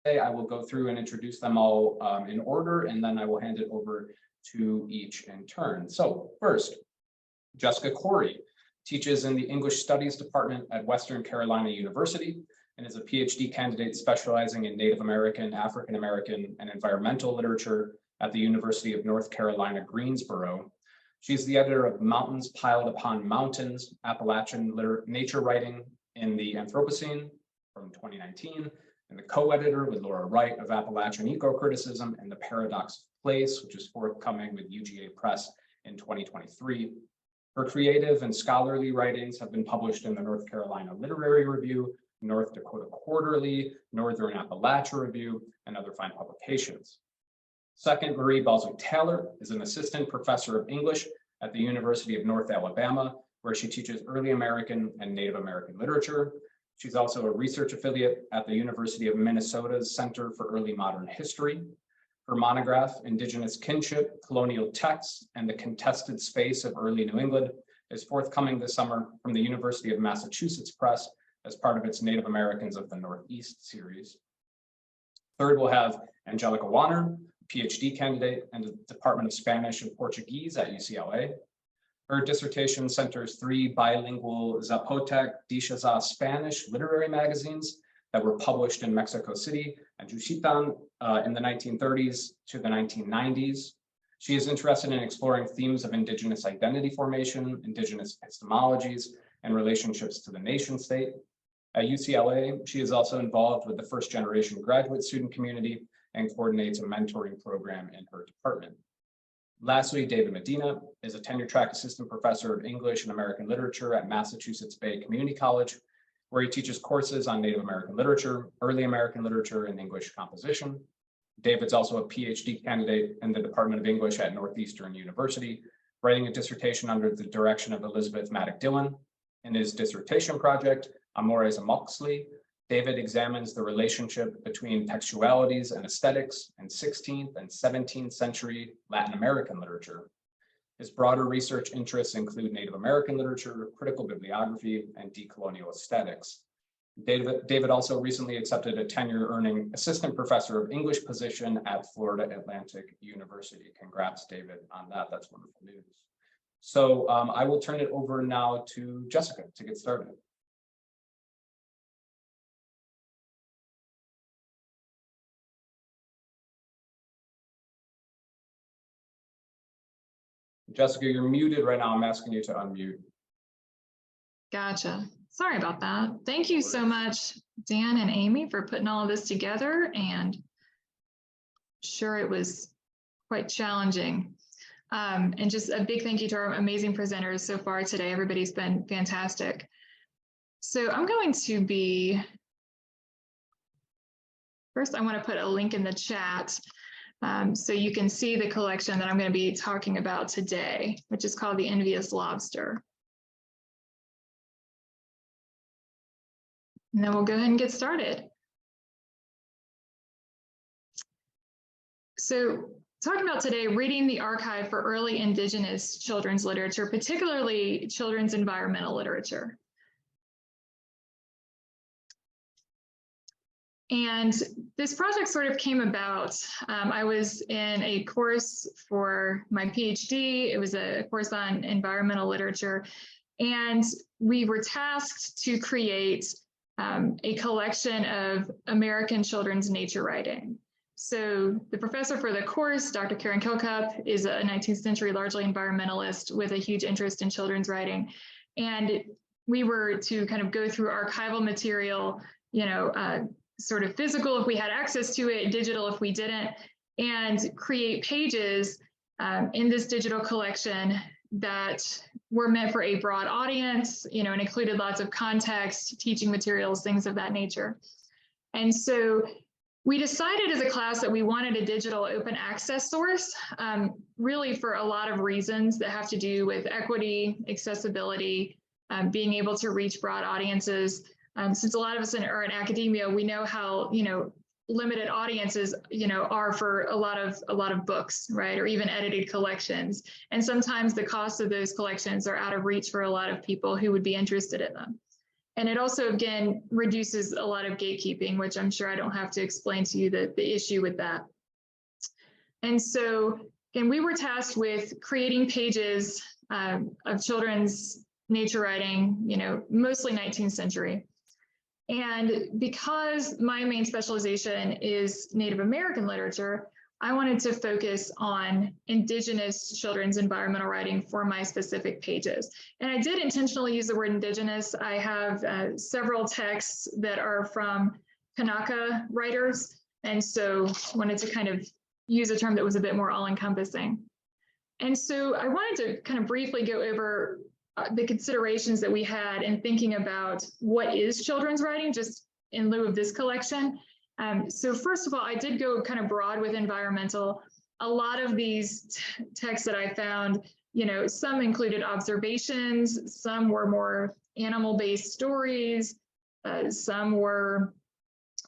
I will go through and introduce them all in order, and then I will hand it over to each in turn. So first, Jessica Cory teaches in the English Studies Department at Western Carolina University and is a PhD candidate specializing in Native American, African American, and environmental literature at the University of North Carolina, Greensboro. She's the editor of Mountains Piled Upon Mountains, Appalachian Nature Writing in the Anthropocene from 2019, and the co-editor with Laura Wright of Appalachian Eco-Criticism and the Paradox of Place, which is forthcoming with UGA Press in 2023. Her creative and scholarly writings have been published in the North Carolina Literary Review, North Dakota Quarterly, Northern Appalachia Review, and other fine publications. Second, Marie Balsley Taylor is an assistant professor of English at the University of North Alabama, where she teaches early American and Native American literature. She's also a research affiliate at the University of Minnesota's Center for Early Modern History. Her monograph, Indigenous Kinship, Colonial Texts, and the Contested Space of Early New England, is forthcoming this summer from the University of Massachusetts Press as part of its Native Americans of the Northeast series. Third, we'll have Angelica Waner, PhD candidate in the Department of Spanish and Portuguese at UCLA. Her dissertation centers 3 bilingual Zapotec Dixazá Spanish literary magazines that were published in Mexico City and Juchitán in the 1930s to the 1990s. She is interested in exploring themes of Indigenous identity formation, Indigenous epistemologies, and relationships to the nation state. At UCLA, she is also involved with the first generation graduate student community and coordinates a mentoring program in her department. Lastly, David Medina is a tenure-track assistant professor of English and American literature at Massachusetts Bay Community College, where he teaches courses on Native American literature, early American literature, and English composition. David's also a PhD candidate in the Department of English at Northeastern University, writing a dissertation under the direction of Elizabeth Maddock Dillon. In his dissertation project, Amores and Moxley, David examines the relationship between textualities and aesthetics in 16th and 17th century Latin American literature. His broader research interests include Native American literature, critical bibliography, and decolonial aesthetics. David also recently accepted a tenure-earning assistant professor of English position at Florida Atlantic University. Congrats, David, on that. That's wonderful news. So I will turn it over now to Jessica to get started. Jessica, you're muted right now. I'm asking you to unmute. Gotcha. Sorry about that. Thank you so much, Dan and Amy, for putting all of this together. And sure, it was quite challenging. And just a big thank you to our amazing presenters so far today. Everybody's been fantastic. So I'm going to be, first I want to put a link in the chat so you can see the collection that I'm going to be talking about today, which is called The Envious Lobster. And then we'll go ahead and get started. So talking about today, reading the archive for early Indigenous children's literature, particularly children's environmental literature. And this project sort of came about. I was in a course for my PhD. It was a course on environmental literature. And we were tasked to create a collection of American children's nature writing. So the professor for the course, Dr. Karen Kilcup, is a 19th century largely environmentalist with a huge interest in children's writing. And we were to kind of go through archival material, you know, sort of physical if we had access to it, digital if we didn't, and create pages in this digital collection that were meant for a broad audience, you know, and included lots of context, teaching materials, things of that nature. And so we decided as a class that we wanted a digital open access source, really for a lot of reasons that have to do with equity, accessibility, being able to reach broad audiences. Since a lot of us are in academia, we know how, you know, limited audiences, you know, are for a lot of books, right? Or even edited collections. And sometimes the cost of those collections are out of reach for a lot of people who would be interested in them. And it also, again, reduces a lot of gatekeeping, which I'm sure I don't have to explain to you the issue with that. And so, again, we were tasked with creating pages of children's nature writing, mostly 19th century. And because my main specialization is Native American literature, I wanted to focus on Indigenous children's environmental writing for my specific pages. And I did intentionally use the word Indigenous. I have several texts that are from Kanaka writers, and so wanted to kind of use a term that was a bit more all-encompassing. And so I wanted to kind of briefly go over the considerations that we had in thinking about what is children's writing, just in lieu of this collection. So first of all, I did go kind of broad with environmental. A lot of these texts that I found, some included observations, some were more animal-based stories, some were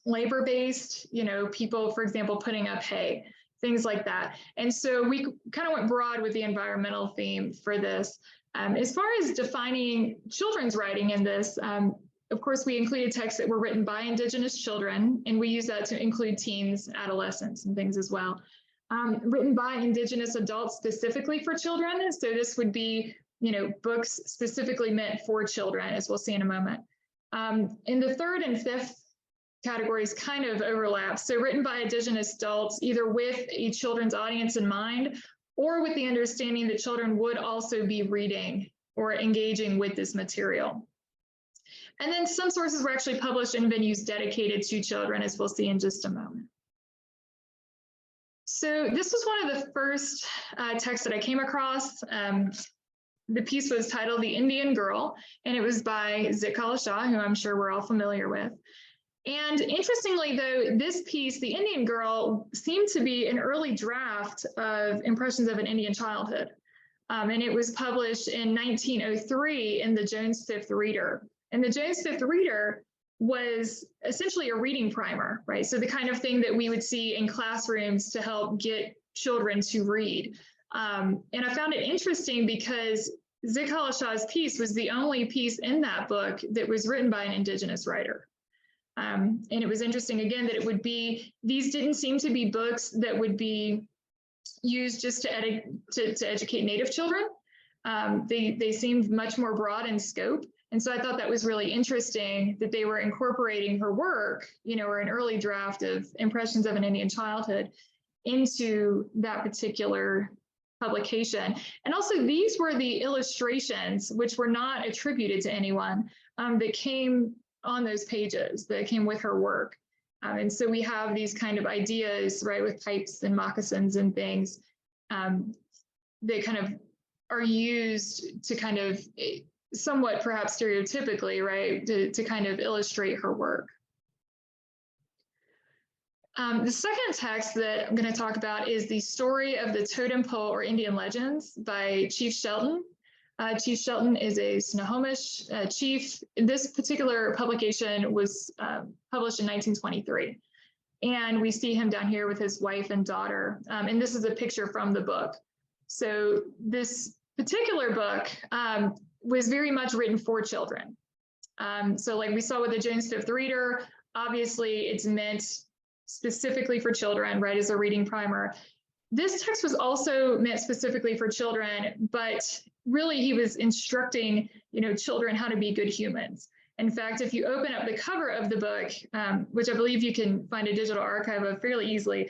labor-based, people, for example, putting up hay, things like that. And so we kind of went broad with the environmental theme for this. As far as defining children's writing in this, of course, we included texts that were written by Indigenous children, and we use that to include teens, adolescents, and things as well. Written by Indigenous adults specifically for children. So this would be, books specifically meant for children, as we'll see in a moment. In the third and fifth categories kind of overlap. So written by Indigenous adults, either with a children's audience in mind, or with the understanding that children would also be reading or engaging with this material. And then some sources were actually published in venues dedicated to children, as we'll see in just a moment. So this was one of the first texts that I came across. The piece was titled The Indian Girl, and it was by Binigula'sa, who I'm sure we're all familiar with. And interestingly, though, this piece, The Indian Girl, seemed to be an early draft of Impressions of an Indian Childhood. And it was published in 1903 in the Jones Fifth Reader. And the Jones Fifth Reader was essentially a reading primer, right? So the kind of thing that we would see in classrooms to help get children to read. And I found it interesting because Binigula'sa's piece was the only piece in that book that was written by an Indigenous writer. And it was interesting, again, that it would be, these didn't seem to be books that would be used just to educate Native children. They seemed much more broad in scope. And so I thought that was really interesting that they were incorporating her work, or an early draft of Impressions of an Indian Childhood into that particular publication. And also these were the illustrations, which were not attributed to anyone, that came on those pages, that came with her work. And so we have these kind of ideas, right, with pipes and moccasins and things that kind of are used to kind of somewhat perhaps stereotypically, right, to kind of illustrate her work. The second text that I'm going to talk about is the story of the Totem Pole or Indian Legends by Chief Shelton. Chief Shelton is a Snohomish chief. This particular publication was published in 1923. And we see him down here with his wife and daughter. And this is a picture from the book. So this particular book was very much written for children. So like we saw with the Jones Fifth Reader, obviously it's meant specifically for children, right, as a reading primer. This text was also meant specifically for children, but really he was instructing, children how to be good humans. In fact, if you open up the cover of the book, which I believe you can find a digital archive of fairly easily,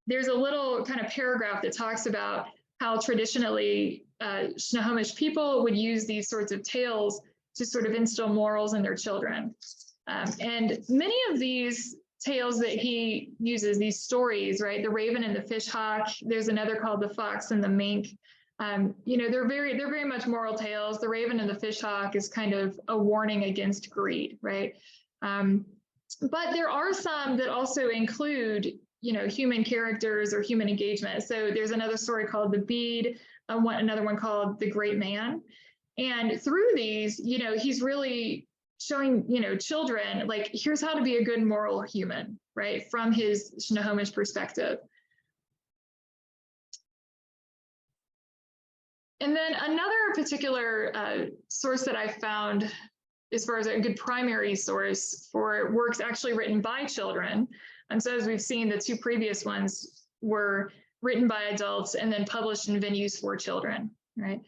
there's a little kind of paragraph that talks about how traditionally Snohomish people would use these sorts of tales to sort of instill morals in their children. And many of these tales that he uses, these stories, right? The raven and the fishhawk. There's another called the fox and the mink. They're very much moral tales. The raven and the fishhawk is kind of a warning against greed, right? But there are some that also include, human characters or human engagement. So there's another story called The Bead, another one called The Great Man. And through these, he's really showing, children, like, here's how to be a good moral human, right? From his Snohomish perspective. And then another particular source that I found as far as a good primary source for works actually written by children. And so as we've seen, the two previous ones were written by adults and then published in venues for children, right?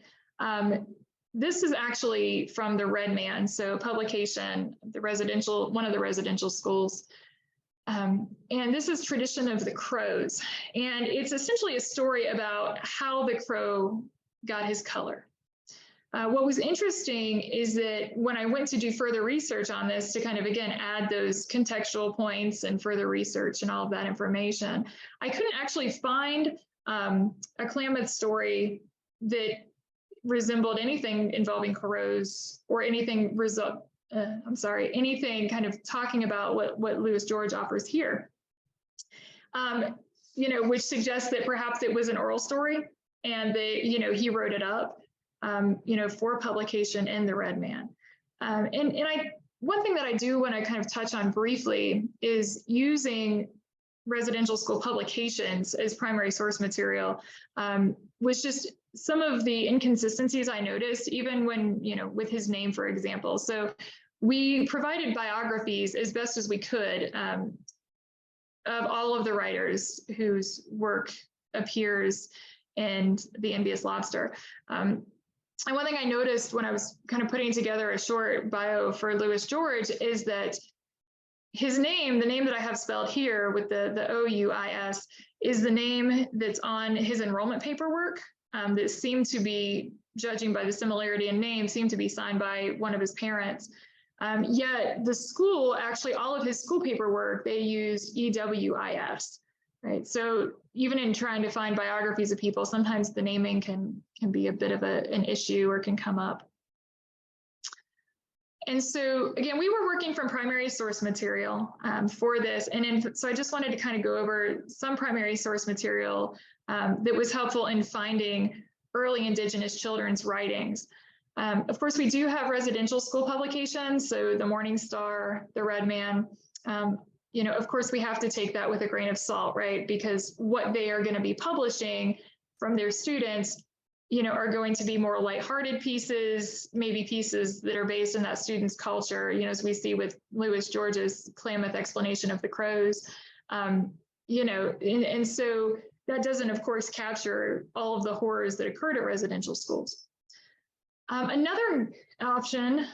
This is actually from the Red Man, so publication, one of the residential schools. And this is Tradition of the Crows. And it's essentially a story about how the crow got his color. What was interesting is that when I went to do further research on this to kind of, again, add those contextual points and further research and all of that information, I couldn't actually find a Klamath story that resembled anything involving crows or anything anything kind of talking about what Louis George offers here. Which suggests that perhaps it was an oral story and he wrote it up. For publication in the Red Man. One thing that I do want to kind of touch on briefly is using residential school publications as primary source material was just some of the inconsistencies I noticed, even when, with his name, for example. So we provided biographies as best as we could of all of the writers whose work appears in the Envious Lobster. And one thing I noticed when I was kind of putting together a short bio for Louis George is that his name, the name that I have spelled here with the O-U-I-S, is the name that's on his enrollment paperwork that seemed to be, judging by the similarity in name, seemed to be signed by one of his parents. Yet the school, actually all of his school paperwork, they used E-W-I-S. Right. So even in trying to find biographies of people, sometimes the naming can be a bit of an issue or can come up. And so, again, we were working from primary source material for this. So I just wanted to kind of go over some primary source material that was helpful in finding early Indigenous children's writings. Of course, we do have residential school publications, so the Morning Star, the Red Man. Of course, we have to take that with a grain of salt, right? Because what they are going to be publishing from their students, are going to be more lighthearted pieces, maybe pieces that are based in that student's culture, as we see with Louis George's Klamath explanation of the crows, and so that doesn't, of course, capture all of the horrors that occurred at residential schools. Another option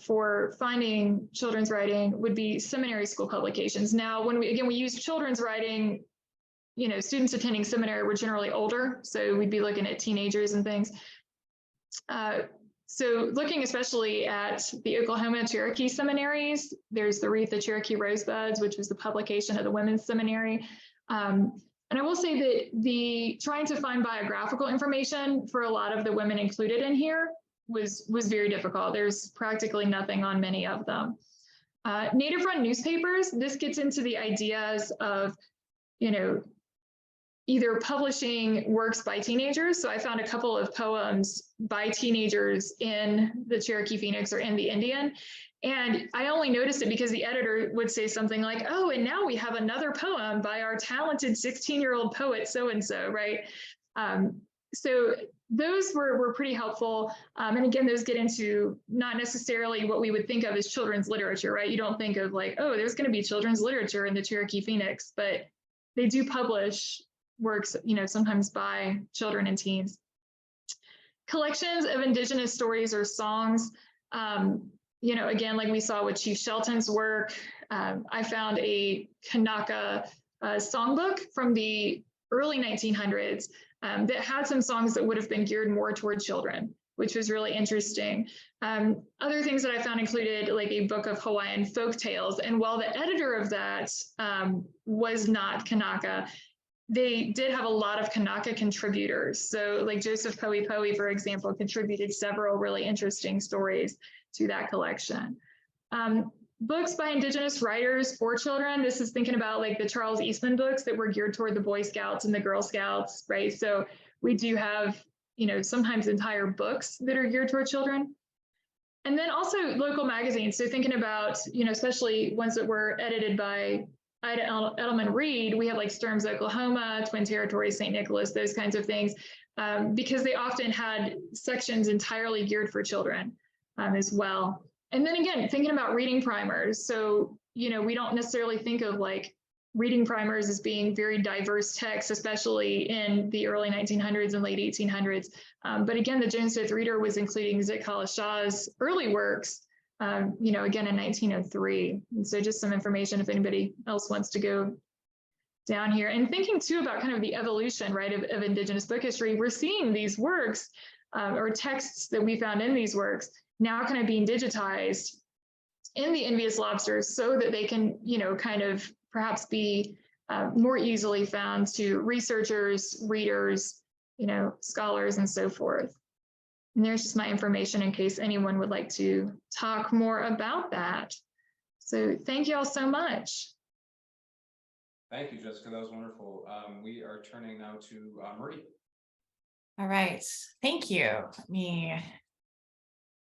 for finding children's writing would be seminary school publications. Now, when we use children's writing, students attending seminary were generally older, so we'd be looking at teenagers and things. So looking especially at the Oklahoma Cherokee seminaries, there's the Wreath of Cherokee Rosebuds, which was the publication of the women's seminary. And I will say that trying to find biographical information for a lot of the women included in here was very difficult. There's practically nothing on many of them. Native-run newspapers, this gets into the ideas of, either publishing works by teenagers. So I found a couple of poems by teenagers in the Cherokee Phoenix or in the Indian. And I only noticed it because the editor would say something like, oh, and now we have another poem by our talented 16-year-old poet so-and-so, right? So those were pretty helpful. And again, those get into not necessarily what we would think of as children's literature, right? You don't think of like, oh, there's going to be children's literature in the Cherokee Phoenix, but they do publish works, sometimes by children and teens. Collections of Indigenous stories or songs, again, like we saw with Chief Shelton's work, I found a Kanaka songbook from the early 1900s that had some songs that would have been geared more toward children, which was really interesting. Other things that I found included like a book of Hawaiian folk tales. And while the editor of that was not Kanaka, they did have a lot of Kanaka contributors. So like Joseph Poe, for example, contributed several really interesting stories to that collection. Books by Indigenous writers for children. This is thinking about like the Charles Eastman books that were geared toward the Boy Scouts and the Girl Scouts, right? So we do have, sometimes entire books that are geared toward children. And then also local magazines. So thinking about, especially ones that were edited by Ida Edelman Reed, we have like Sturms, Oklahoma, Twin Territories, St. Nicholas, those kinds of things, because they often had sections entirely geared for children as well. And then again, thinking about reading primers. So, we don't necessarily think of like reading primers as being very diverse texts, especially in the early 1900s and late 1800s. But again, the Jones Fifth Reader was including Zikala Shah's early works, again in 1903. And so just some information if anybody else wants to go down here. And thinking too about kind of the evolution, right, of Indigenous book history, we're seeing these works or texts that we found in these works now kind of being digitized in the Envious Lobsters so that they can, kind of perhaps be more easily found to researchers, readers, scholars, and so forth. And there's just my information in case anyone would like to talk more about that. So thank you all so much. Thank you, Jessica. That was wonderful. We are turning now to Marie. All right, thank you. Let me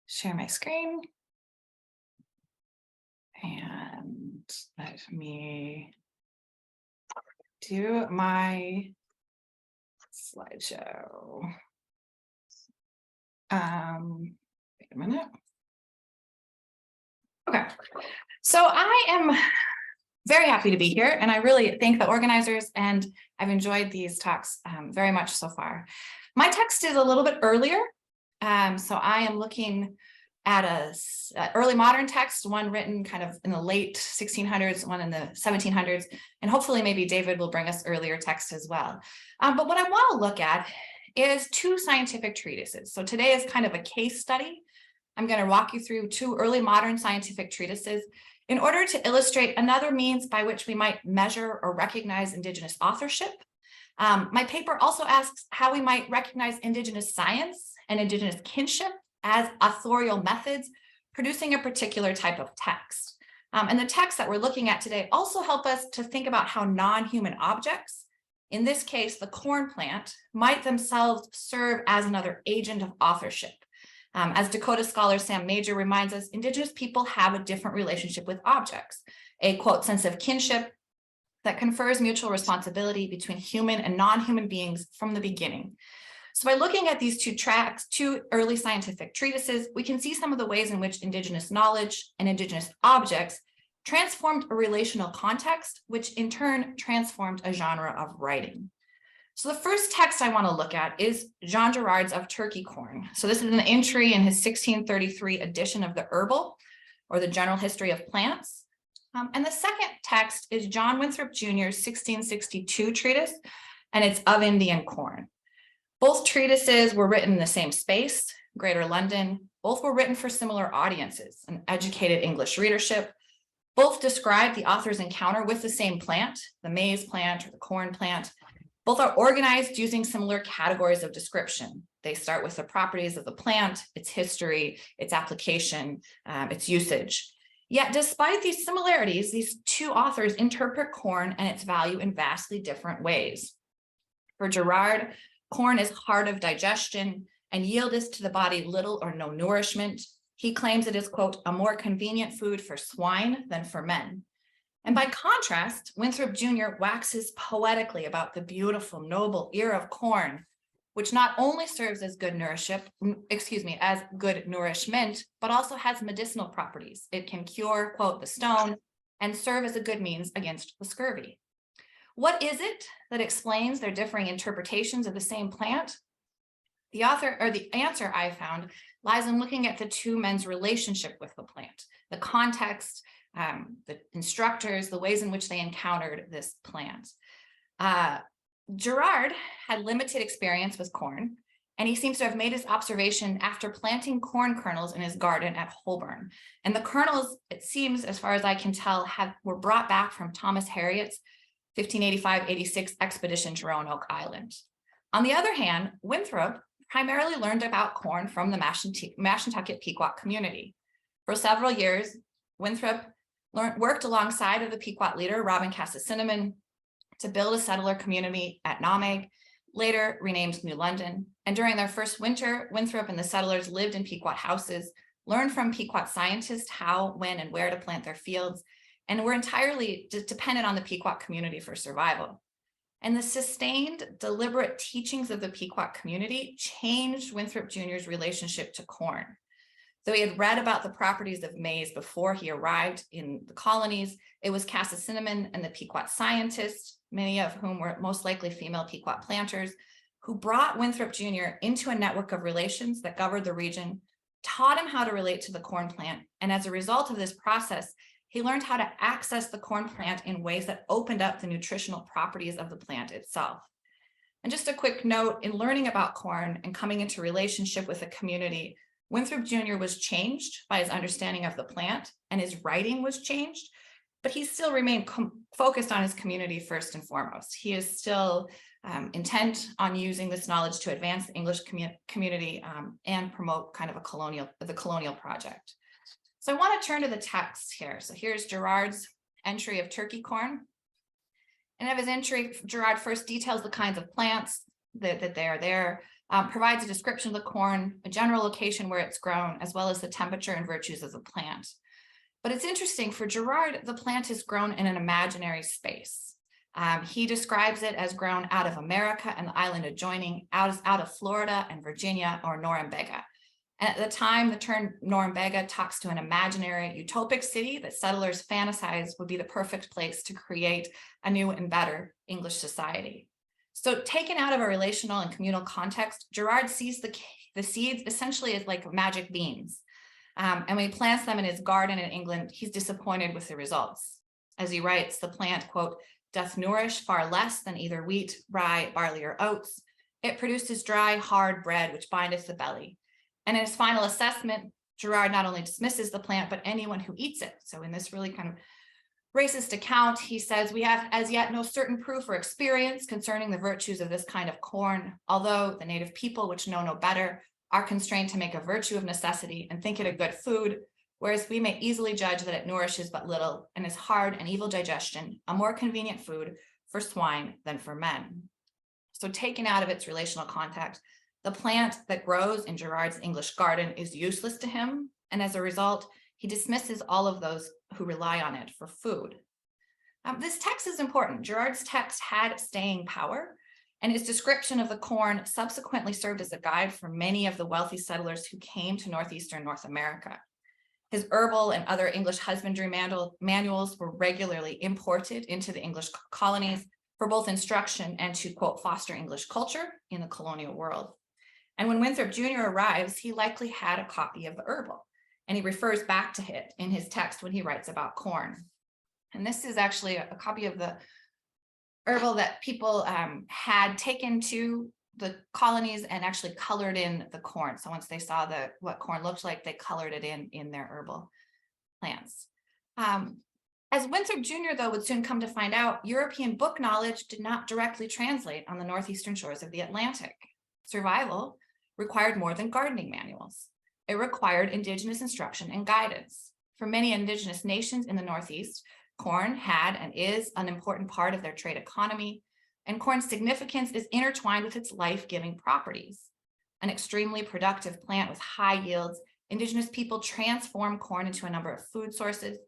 share my screen. And let me do my slideshow. Wait a minute. Okay, so I am very happy to be here, and I really thank the organizers, and I've enjoyed these talks very much so far. My text is a little bit earlier, so I am looking at a early modern text, one written kind of in the late 1600s, one in the 1700s, and hopefully maybe David will bring us earlier text as well. But what I want to look at is two scientific treatises. So today is kind of a case study. I'm going to walk you through two early modern scientific treatises in order to illustrate another means by which we might measure or recognize Indigenous authorship. My paper also asks how we might recognize Indigenous science and Indigenous kinship as authorial methods, producing a particular type of text. And the texts that we're looking at today also help us to think about how non-human objects, in this case, the corn plant, might themselves serve as another agent of authorship. As Dakota scholar Sam Major reminds us, Indigenous people have a different relationship with objects, a quote, sense of kinship that confers mutual responsibility between human and non-human beings from the beginning. So by looking at these two early scientific treatises, we can see some of the ways in which Indigenous knowledge and Indigenous objects transformed a relational context, which in turn transformed a genre of writing. So the first text I want to look at is Jean Girard's Of Turkey Corn. So this is an entry in his 1633 edition of the Herbal, or the General History of Plants. And the second text is John Winthrop Jr.'s 1662 treatise, and it's Of Indian Corn. Both treatises were written in the same space, Greater London. Both were written for similar audiences, an educated English readership. Both describe the author's encounter with the same plant, the maize plant or the corn plant. Both are organized using similar categories of description. They start with the properties of the plant, its history, its application, its usage. Yet despite these similarities, these two authors interpret corn and its value in vastly different ways. For Girard, corn is hard of digestion and yieldeth to the body little or no nourishment. He claims it is, quote, a more convenient food for swine than for men. And by contrast, Winthrop Jr. waxes poetically about the beautiful, noble ear of corn, which not only serves as good nourishment, but also has medicinal properties. It can cure, quote, the stone and serve as a good means against the scurvy. What is it that explains their differing interpretations of the same plant? The answer I found lies in looking at the two men's relationship with the plant, the context, the instructors, the ways in which they encountered this plant. Girard had limited experience with corn, and he seems to have made his observation after planting corn kernels in his garden at Holborn. And the kernels, it seems, as far as I can tell, were brought back from Thomas Harriot's 1585-86 expedition to Roanoke Island. On the other hand, Winthrop primarily learned about corn from the Mashantucket Pequot community. For several years, Winthrop worked alongside of the Pequot leader, Robin Cassis Cinnamon, to build a settler community at Nameg, later renamed New London. And during their first winter, Winthrop and the settlers lived in Pequot houses, learned from Pequot scientists how, when, and where to plant their fields, and were entirely dependent on the Pequot community for survival. And the sustained, deliberate teachings of the Pequot community changed Winthrop Jr.'s relationship to corn. Though he had read about the properties of maize before he arrived in the colonies, it was Casa Cinnamon and the Pequot scientists, many of whom were most likely female Pequot planters, who brought Winthrop Jr. into a network of relations that governed the region, taught him how to relate to the corn plant, and as a result of this process, he learned how to access the corn plant in ways that opened up the nutritional properties of the plant itself. And just a quick note, in learning about corn and coming into relationship with the community, Winthrop Jr. was changed by his understanding of the plant, and his writing was changed, but he still remained focused on his community first and foremost. He is still intent on using this knowledge to advance the English community and promote kind of the colonial project. So I want to turn to the text here. So here's Gerard's entry of turkey corn. And of his entry, Gerard first details the kinds of plants that they are there, provides a description of the corn, a general location where it's grown, as well as the temperature and virtues of the plant. But it's interesting, for Gerard, the plant is grown in an imaginary space. He describes it as grown out of America and the island adjoining, out of Florida and Virginia, or Norumbega. And at the time, the term Norumbega talks to an imaginary utopic city that settlers fantasize would be the perfect place to create a new and better English society. So taken out of a relational and communal context, Gerard sees the seeds essentially as like magic beans. And when he plants them in his garden in England, he's disappointed with the results. As he writes, the plant, quote, doth nourish far less than either wheat, rye, barley, or oats. It produces dry, hard bread, which bindeth the belly. And in his final assessment, Gerard not only dismisses the plant, but anyone who eats it. So in this really kind of racist account, he says, we have as yet no certain proof or experience concerning the virtues of this kind of corn, although the native people, which know no better, are constrained to make a virtue of necessity and think it a good food, whereas we may easily judge that it nourishes but little and is hard and evil digestion, a more convenient food for swine than for men. So taken out of its relational context, the plant that grows in Gerard's English garden is useless to him, and as a result, he dismisses all of those who rely on it for food. This text is important. Gerard's text had staying power, and his description of the corn subsequently served as a guide for many of the wealthy settlers who came to northeastern North America. His herbal and other English husbandry manuals were regularly imported into the English colonies for both instruction and to, quote, foster English culture in the colonial world. And when Winthrop Jr. arrives, he likely had a copy of the herbal, and he refers back to it in his text when he writes about corn. And this is actually a copy of the herbal that people had taken to the colonies and actually colored in the corn. So once they saw what corn looked like, they colored it in their herbal plants. As Winthrop Jr., though, would soon come to find out, European book knowledge did not directly translate on the northeastern shores of the Atlantic. Survival required more than gardening manuals. It required Indigenous instruction and guidance. For many Indigenous nations in the Northeast, corn had and is an important part of their trade economy, and corn's significance is intertwined with its life-giving properties. An extremely productive plant with high yields, Indigenous people transformed corn into a number of food sources.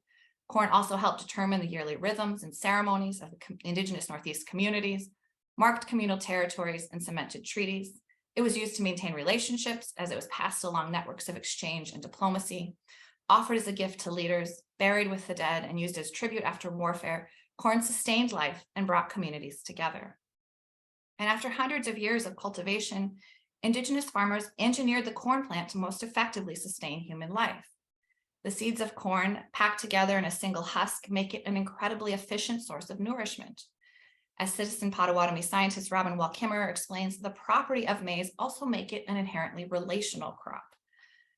Corn also helped determine the yearly rhythms and ceremonies of the Indigenous Northeast communities, marked communal territories, and cemented treaties. It was used to maintain relationships as it was passed along networks of exchange and diplomacy, offered as a gift to leaders, buried with the dead, and used as tribute after warfare. Corn sustained life and brought communities together. And after hundreds of years of cultivation, Indigenous farmers engineered the corn plant to most effectively sustain human life. The seeds of corn packed together in a single husk make it an incredibly efficient source of nourishment. As citizen Potawatomi scientist Robin Wall-Kimmerer explains, the property of maize also make it an inherently relational crop.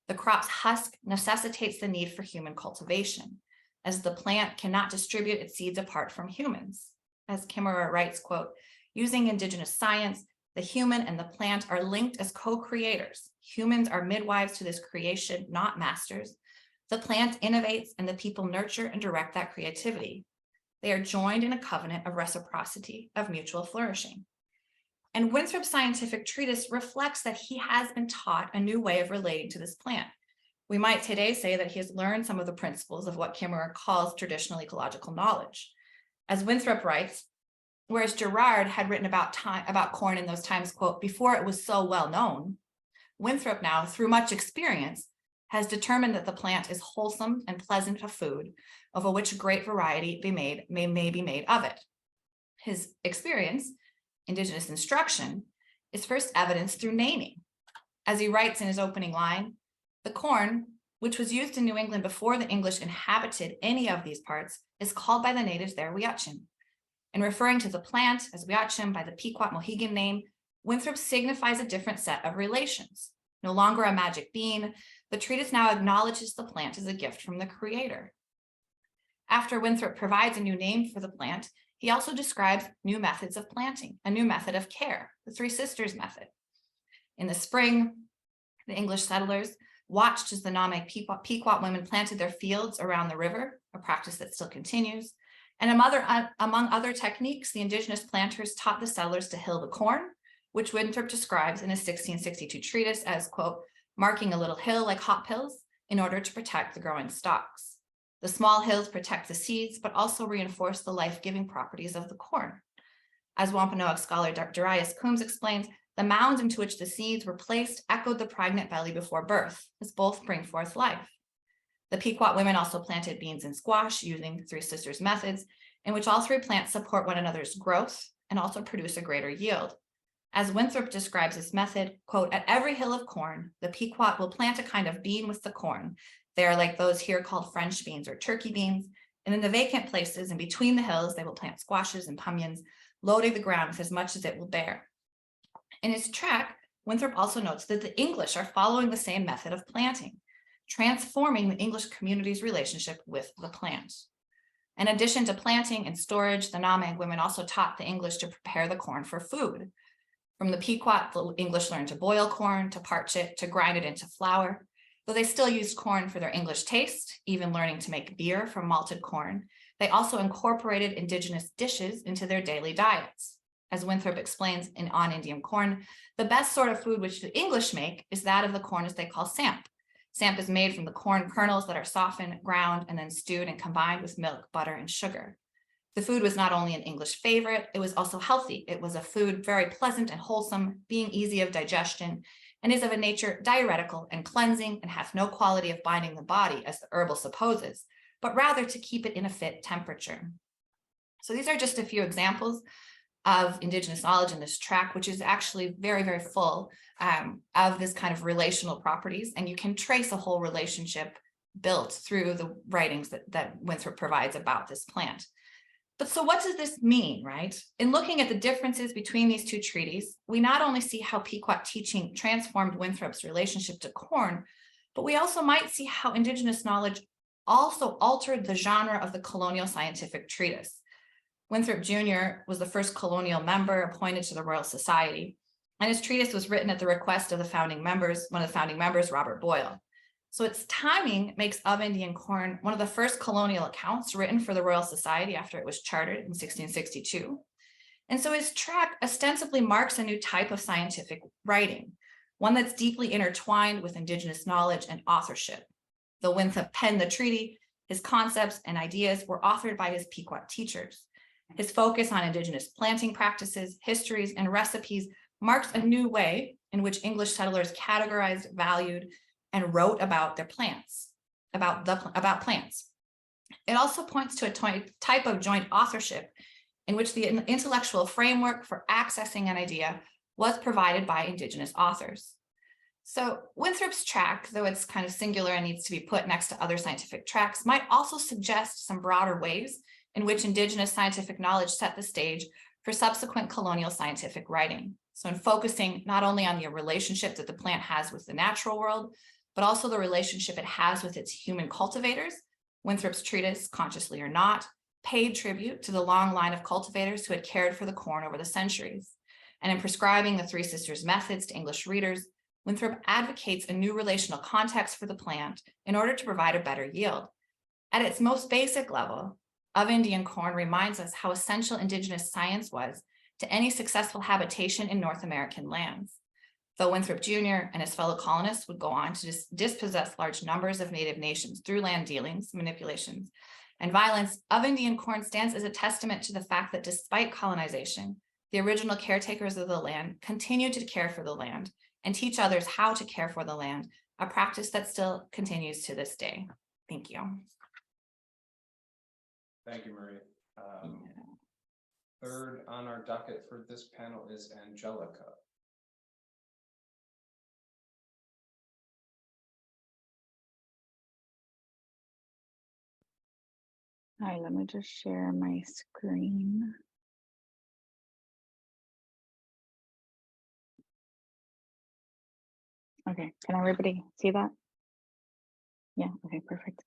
The crop's husk necessitates the need for human cultivation, as the plant cannot distribute its seeds apart from humans. As Kimmerer writes, quote, using Indigenous science, the human and the plant are linked as co-creators. Humans are midwives to this creation, not masters. The plant innovates and the people nurture and direct that creativity. They are joined in a covenant of reciprocity, of mutual flourishing. And Winthrop's scientific treatise reflects that he has been taught a new way of relating to this plant. We might today say that he has learned some of the principles of what Kimmerer calls traditional ecological knowledge. As Winthrop writes, whereas Gerard had written about corn in those times, quote, before it was so well known, Winthrop now, through much experience, has determined that the plant is wholesome and pleasant of food, of which a great variety may be made of it. His experience, Indigenous instruction, is first evidenced through naming. As he writes in his opening line, the corn, which was used in New England before the English inhabited any of these parts, is called by the natives there Wiachin. In referring to the plant as Wiachin by the Pequot Mohegan name, Winthrop signifies a different set of relations. No longer a magic bean, the treatise now acknowledges the plant as a gift from the creator. After Winthrop provides a new name for the plant, he also describes new methods of planting, a new method of care, the Three Sisters method. In the spring, the English settlers watched as the Name Pequot women planted their fields around the river, a practice that still continues. And among other techniques, the Indigenous planters taught the settlers to hill the corn, which Winthrop describes in his 1662 treatise as, quote, marking a little hill like hop hills in order to protect the growing stalks. The small hills protect the seeds, but also reinforce the life-giving properties of the corn. As Wampanoag scholar Darius Coombs explains, the mounds into which the seeds were placed echoed the pregnant belly before birth, as both bring forth life. The Pequot women also planted beans and squash using Three Sisters methods, in which all three plants support one another's growth and also produce a greater yield. As Winthrop describes this method, quote, at every hill of corn, the Pequot will plant a kind of bean with the corn. They are like those here called French beans or turkey beans. And in the vacant places and between the hills, they will plant squashes and pumpkins, loading the ground with as much as it will bear. In his tract, Winthrop also notes that the English are following the same method of planting, transforming the English community's relationship with the plant. In addition to planting and storage, the Nameg women also taught the English to prepare the corn for food. From the Pequot, the English learned to boil corn, to parch it, to grind it into flour. Though they still used corn for their English taste, even learning to make beer from malted corn, they also incorporated Indigenous dishes into their daily diets. As Winthrop explains On Indian Corn, the best sort of food which the English make is that of the corn as they call samp. Samp is made from the corn kernels that are softened, ground, and then stewed and combined with milk, butter, and sugar. The food was not only an English favorite, it was also healthy. It was a food very pleasant and wholesome, being easy of digestion, and is of a nature diuretical and cleansing, and hath no quality of binding the body, as the herbal supposes, but rather to keep it in a fit temperature. So these are just a few examples of Indigenous knowledge in this tract, which is actually very, very full of this kind of relational properties. And you can trace a whole relationship built through the writings that Winthrop provides about this plant. But so what does this mean, right? In looking at the differences between these two treaties, we not only see how Pequot teaching transformed Winthrop's relationship to corn, but we also might see how Indigenous knowledge also altered the genre of the colonial scientific treatise. Winthrop Jr. was the first colonial member appointed to the Royal Society, and his treatise was written at the request of the founding members, one of the founding members, Robert Boyle. So its timing makes Of Indian Corn one of the first colonial accounts written for the Royal Society after it was chartered in 1662. And so his tract ostensibly marks a new type of scientific writing, one that's deeply intertwined with Indigenous knowledge and authorship. Though Winthrop penned the treaty, his concepts and ideas were authored by his Pequot teachers. His focus on Indigenous planting practices, histories, and recipes marks a new way in which English settlers categorized, valued, and wrote about their plants, about plants. It also points to a type of joint authorship in which the intellectual framework for accessing an idea was provided by Indigenous authors. So Winthrop's tract, though it's kind of singular and needs to be put next to other scientific tracts, might also suggest some broader ways in which Indigenous scientific knowledge set the stage for subsequent colonial scientific writing. So in focusing not only on the relationship that the plant has with the natural world, but also the relationship it has with its human cultivators, Winthrop's treatise, consciously or not, paid tribute to the long line of cultivators who had cared for the corn over the centuries. And in prescribing the Three Sisters methods to English readers, Winthrop advocates a new relational context for the plant in order to provide a better yield. At its most basic level, Of Indian Corn reminds us how essential Indigenous science was to any successful habitation in North American lands. Though Winthrop Jr. and his fellow colonists would go on to dispossess large numbers of native nations through land dealings, manipulations, and violence, Of Indian Corn stands as a testament to the fact that despite colonization, the original caretakers of the land continued to care for the land and teach others how to care for the land a practice that still continues to this day. Thank you. Thank you, Marie. Third on our docket for this panel is Angelica. Hi, let me just share my screen. Okay, can everybody see that? Yeah, okay, perfect.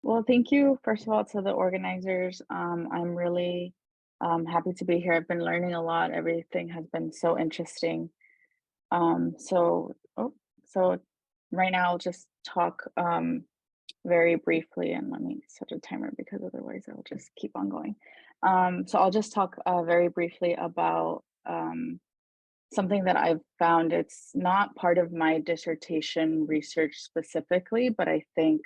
Well, thank you, first of all, to the organizers. I'm really happy to be here. I've been learning a lot. Everything has been so interesting. So right now I'll just talk very briefly, and let me set a timer because otherwise I'll just keep on going. So I'll just talk very briefly about something that I've found. It's not part of my dissertation research specifically, but I think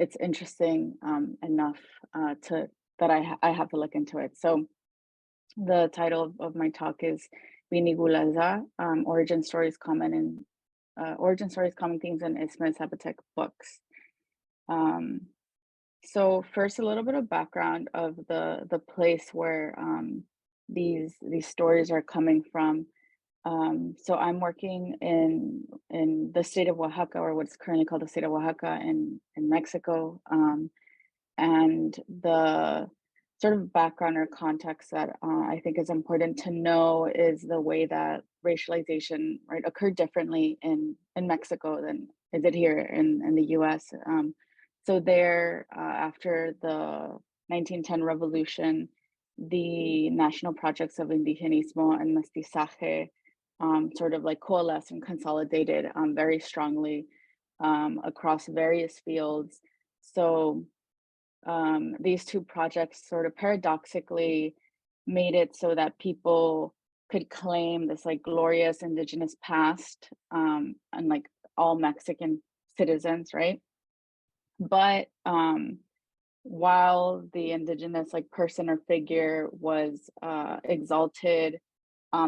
it's interesting enough that I have to look into it. So the title of my talk is Binigula'sa, Origin Stories, Common Themes in Isthmus Zapotec Books. So first, a little bit of background of the place where these stories are coming from. So I'm working in the state of Oaxaca, or what's currently called the state of Oaxaca in Mexico. And the sort of background or context that I think is important to know is the way that racialization, right, occurred differently in Mexico than it did here in the US. So there, after the 1910 revolution, the national projects of Indigenismo and Mestizaje sort of like coalesced and consolidated very strongly across various fields. So these two projects sort of paradoxically made it so that people could claim this like glorious indigenous past and like all Mexican citizens, right? But while the indigenous like person or figure was exalted,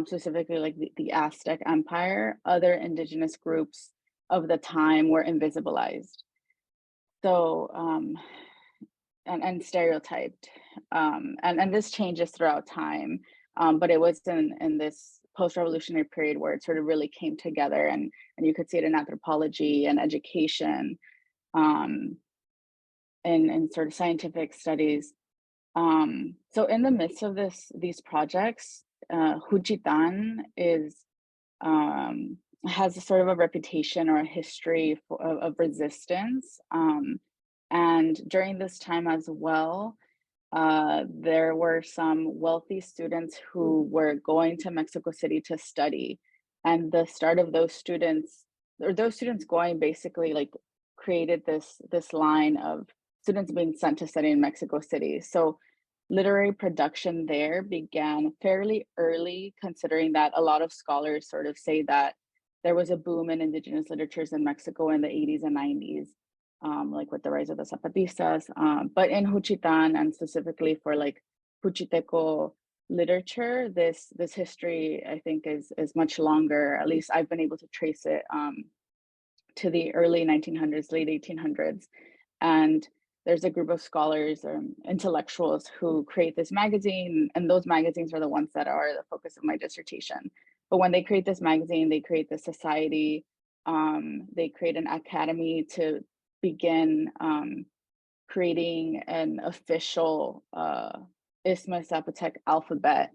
specifically like the Aztec Empire, other indigenous groups of the time were invisibilized. So and stereotyped, and this changes throughout time, but it was in this post-revolutionary period where it sort of really came together, and you could see it in anthropology and education, and sort of scientific studies. So in the midst of these projects, Juchitán has a sort of a reputation or a history of resistance. And during this time as well, there were some wealthy students who were going to Mexico City to study. And the start of those students going basically like created this line of students being sent to study in Mexico City. So literary production there began fairly early, considering that a lot of scholars sort of say that there was a boom in indigenous literatures in Mexico in the 80s and 90s. Like with the rise of the Zapatistas, but in Juchitán, and specifically for like Juchiteco literature, this history I think is much longer. At least I've been able to trace it to the early 1900s, late 1800s, and there's a group of scholars or intellectuals who create this magazine, and those magazines are the ones that are the focus of my dissertation. But when they create this magazine, they create this society, they create an academy to begin creating an official Isthmus Zapotec alphabet.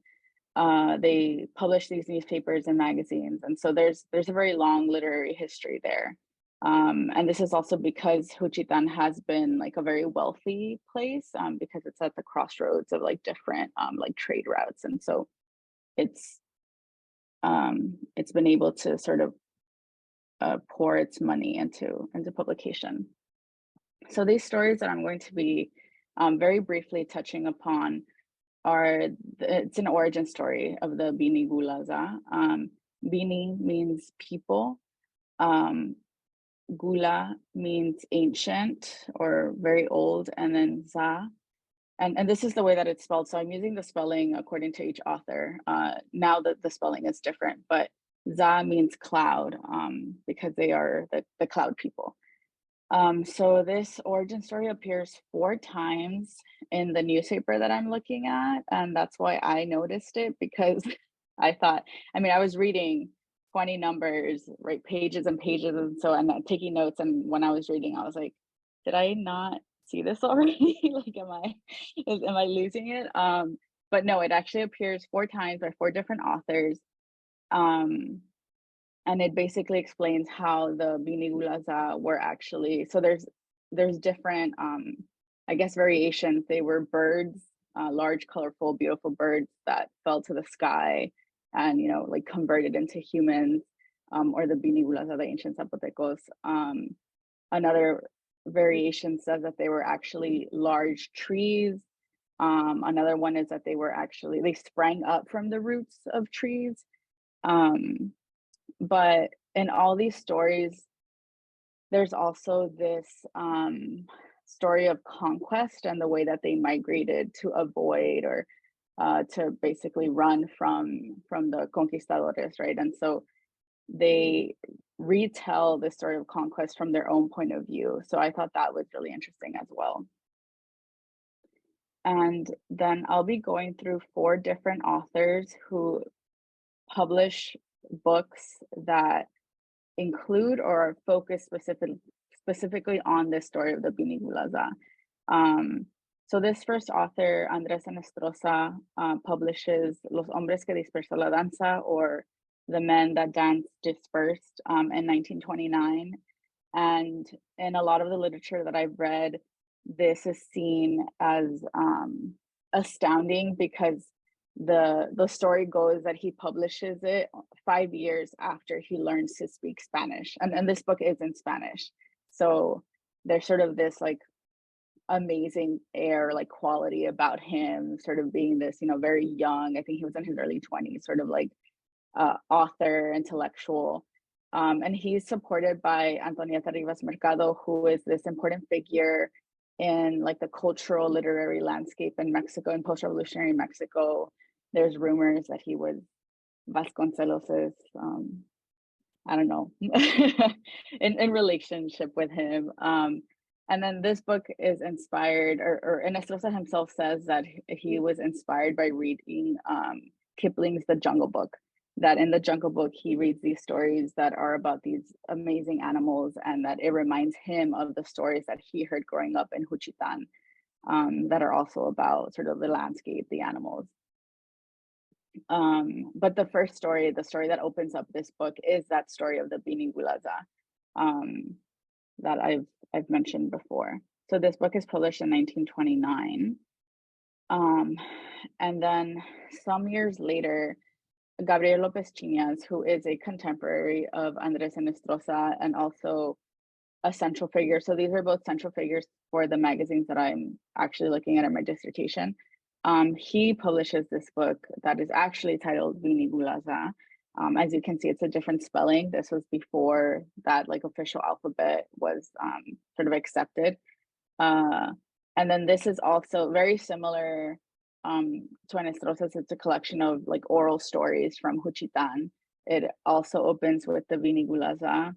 They publish these newspapers and magazines, and so there's a very long literary history there. And this is also because Juchitán has been like a very wealthy place, because it's at the crossroads of like different like trade routes, and so it's been able to sort of pour its money into publication. So these stories that I'm going to be very briefly touching upon it's an origin story of the Binigula'sa. Bini means people, Gula means ancient or very old, and then Za. And this is the way that it's spelled. So I'm using the spelling according to each author. Now that the spelling is different, but Za means cloud, because they are the cloud people. So this origin story appears 4 times in the newspaper that I'm looking at, and that's why I noticed it, because I thought, I mean, I was reading 20 numbers, right, pages and pages, and so I'm taking notes, and when I was reading, I was like, did I not see this already? Like, am I losing it? But no, it actually appears 4 times by 4 different authors. And it basically explains how the Binigula'sa were actually, so there's different, I guess, variations. They were birds, large, colorful, beautiful birds that fell to the sky and, you know, like converted into humans, or the Binigula'sa, the ancient Zapotecos. Another variation says that they were actually large trees. Another one is that they sprang up from the roots of trees. But in all these stories, there's also this story of conquest and the way that they migrated to avoid or to basically run from the conquistadores, right? And so they retell the story of conquest from their own point of view. So I thought that was really interesting as well. And then I'll be going through 4 different authors who publish books that include or focus specifically on this story of the Binigula'sa. So this first author, Anastrosa, publishes Los Hombres que Dispersó la Danza, or The Men That Dance Dispersed, in 1929. And in a lot of the literature that I've read, this is seen as astounding, because the story goes that he publishes it 5 years after he learns to speak Spanish, and this book is in Spanish. So there's sort of this like amazing air, like quality about him, sort of being this, you know, very young, I think he was in his early 20s, sort of like author, intellectual. And he's supported by Antonieta Rivas Mercado, who is this important figure in like the cultural literary landscape in Mexico, in post-revolutionary Mexico. There's rumors that he was Vasconcelos's, I don't know, in relationship with him. And then this book is inspired, or Anastrosa himself says that he was inspired by reading Kipling's The Jungle Book, that in The Jungle Book, he reads these stories that are about these amazing animals, and that it reminds him of the stories that he heard growing up in Juchitán, that are also about sort of the landscape, the animals. But the first story, the story that opens up this book, is that story of the Binigula'sa, that I've mentioned before. So this book is published in 1929. And then some years later, Gabriel Lopez, who is a contemporary of Andres Anastrosa and also a central figure. So these are both central figures for the magazines that I'm actually looking at in my dissertation. He publishes this book that is actually titled Binigula'sa. As you can see, it's a different spelling. This was before that like official alphabet was sort of accepted. And then this is also very similar to Anastrosa's. It's a collection of like oral stories from Juchitán. It also opens with the Binigula'sa.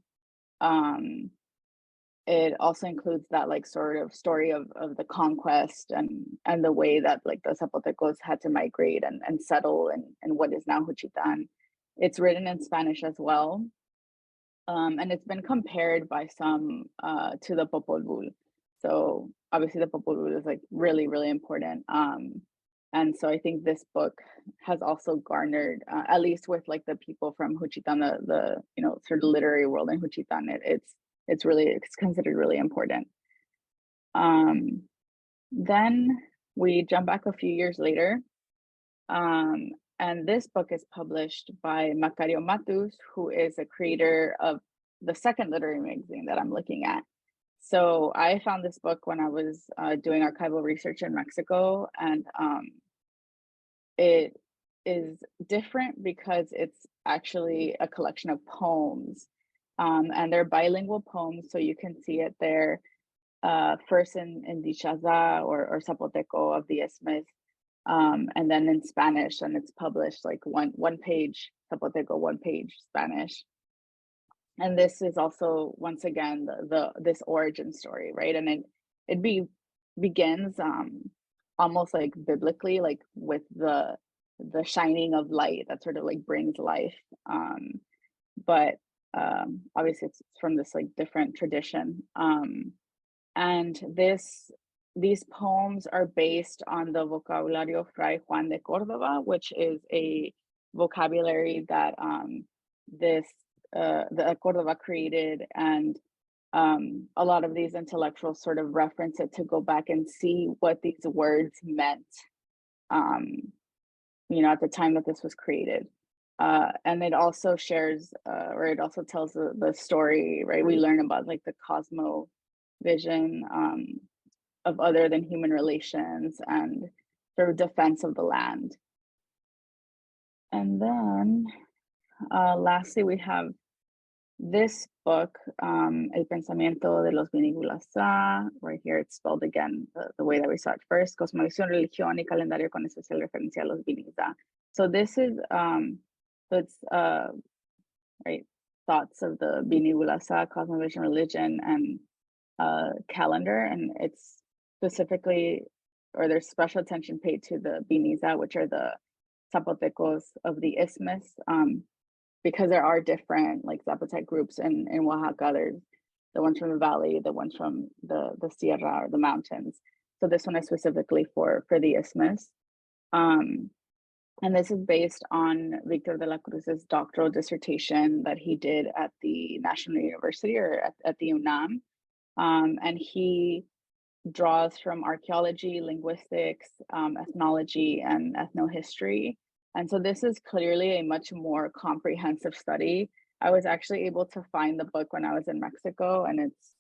It also includes that like sort of story of the conquest and the way that like the Zapotecos had to migrate and settle in what is now Juchitán. It's written in Spanish as well. And it's been compared by some to the Popol Vuh. So obviously the Popol Vuh is like really, really important. And so I think this book has also garnered, at least with like the people from Juchitán, the you know, sort of literary world in Juchitán, it's considered really important. Then we jump back a few years later, and this book is published by Macario Matias, who is a creator of the second literary magazine that I'm looking at. So I found this book when I was doing archival research in Mexico, and it is different because it's actually a collection of poems. And they're bilingual poems, so you can see it there, first in Dichaza or Zapoteco of the Isthmus, And then in Spanish, and it's published like one page Zapoteco, one page Spanish. And this is also, once again, this origin story, right? And it begins almost like biblically, like with the shining of light that sort of like brings life. But obviously it's from this like different tradition. And these poems are based on the Vocabulario Fray Juan de Córdoba, which is a vocabulary that the Córdoba created, and a lot of these intellectuals sort of reference it to go back and see what these words meant, at the time that this was created. And it also shares, or it also tells the story, right? We learn about like the cosmo vision of other than human relations and sort of defense of the land. And then lastly, we have this book, El Pensamiento de los Binigula'sa, right here it's spelled again the way that we saw it first, Cosmovisión, Religión y Calendario con especial referencia a los Binigula'sa. So this is, right, thoughts of the Binigula'sa, Cosmovision, Religion, and calendar, and it's specifically, or there's special attention paid to the Biniza, which are the Zapotecos of the Isthmus, because there are different like Zapotec groups in Oaxaca. There's the ones from the valley, the ones from the Sierra or the mountains. So this one is specifically for the Isthmus. And this is based on Victor de la Cruz's doctoral dissertation that he did at the National University, or at the UNAM. And he draws from archaeology, linguistics, ethnology, and ethnohistory. And so this is clearly a much more comprehensive study. I was actually able to find the book when I was in Mexico, and it's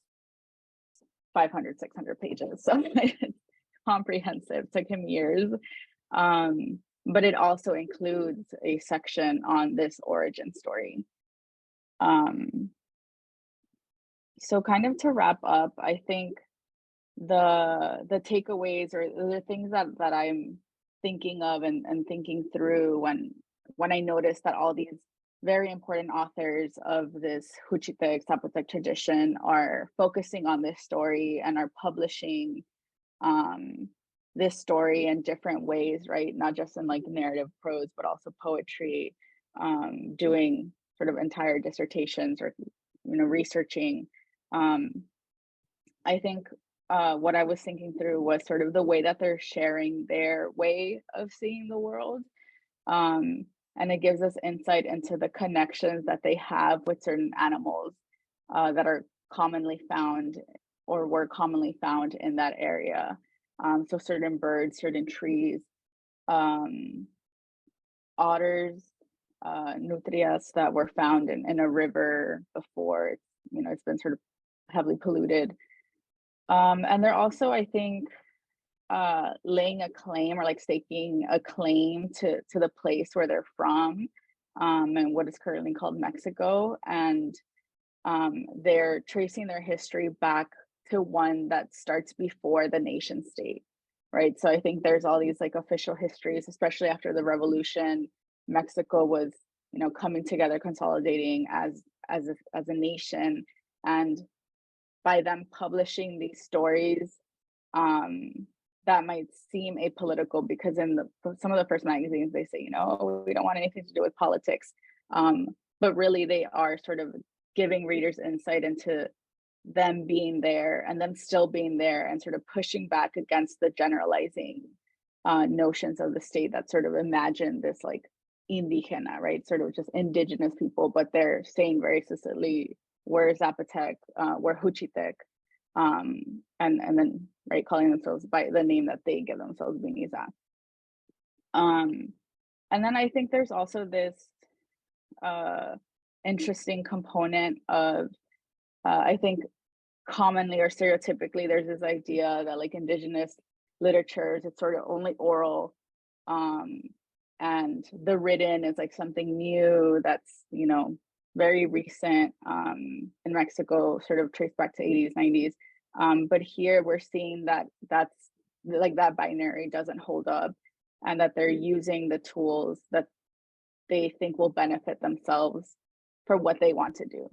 500, 600 pages. So it's comprehensive, it took him years. But it also includes a section on this origin story. So kind of to wrap up, I think the takeaways, or the things that I'm thinking of and thinking through when I noticed that all these very important authors of this Juchitec Zapotec tradition are focusing on this story and are publishing this story in different ways, right? Not just in like narrative prose, but also poetry, doing sort of entire dissertations, or researching. I think what I was thinking through was sort of the way that they're sharing their way of seeing the world. And it gives us insight into the connections that they have with certain animals that are commonly found, or were commonly found in that area. So certain birds, certain trees, otters, nutrias that were found in a river before, it's been sort of heavily polluted. And they're also, I think, laying a claim, or like staking a claim to the place where they're from, and what is currently called Mexico. And they're tracing their history back to one that starts before the nation state, right? So I think there's all these like official histories, especially after the revolution. Mexico was, coming together, consolidating as a nation, and by them publishing these stories, that might seem apolitical, because in some of the first magazines they say, we don't want anything to do with politics, but really they are sort of giving readers insight into them being there, and them still being there, and sort of pushing back against the generalizing notions of the state that sort of imagine this like indigena, right? Sort of just indigenous people, but they're saying very explicitly, we're Zapotec, we're Juchitec, and then, right, calling themselves by the name that they give themselves, Biniza. And then I think there's also this interesting component of, I think commonly or stereotypically, there's this idea that like indigenous literatures, it's sort of only oral, and the written is like something new that's, very recent, in Mexico, sort of traced back to 80s, 90s. But here we're seeing that that's like that binary doesn't hold up. and that they're using the tools that they think will benefit themselves for what they want to do.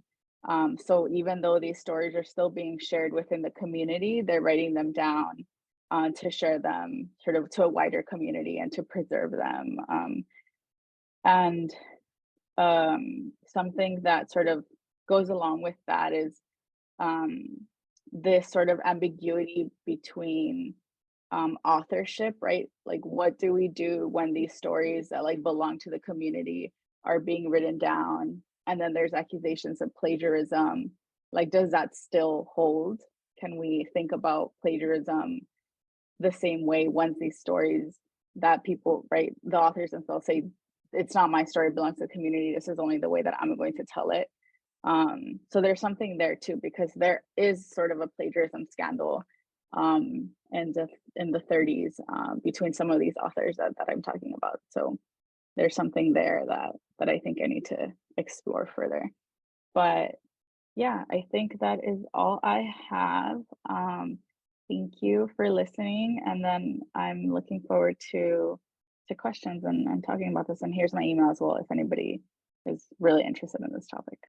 So even though these stories are still being shared within the community, they're writing them down to share them sort of to a wider community and to preserve them. And something that sort of goes along with that is this sort of ambiguity between authorship, right? Like, what do we do when these stories that like belong to the community are being written down, and then there's accusations of plagiarism? Like, does that still hold? Can we think about plagiarism the same way once these stories that people, right, the authors themselves say, it's not my story, it belongs to the community, this is only the way that I'm going to tell it? So there's something there too, because there is sort of a plagiarism scandal in the 30s between some of these authors that I'm talking about. So there's something there that I think I need to explore further. But yeah, I think that is all I have. Thank you for listening, and then I'm looking forward to questions and talking about this. And here's my email as well if anybody is really interested in this topic.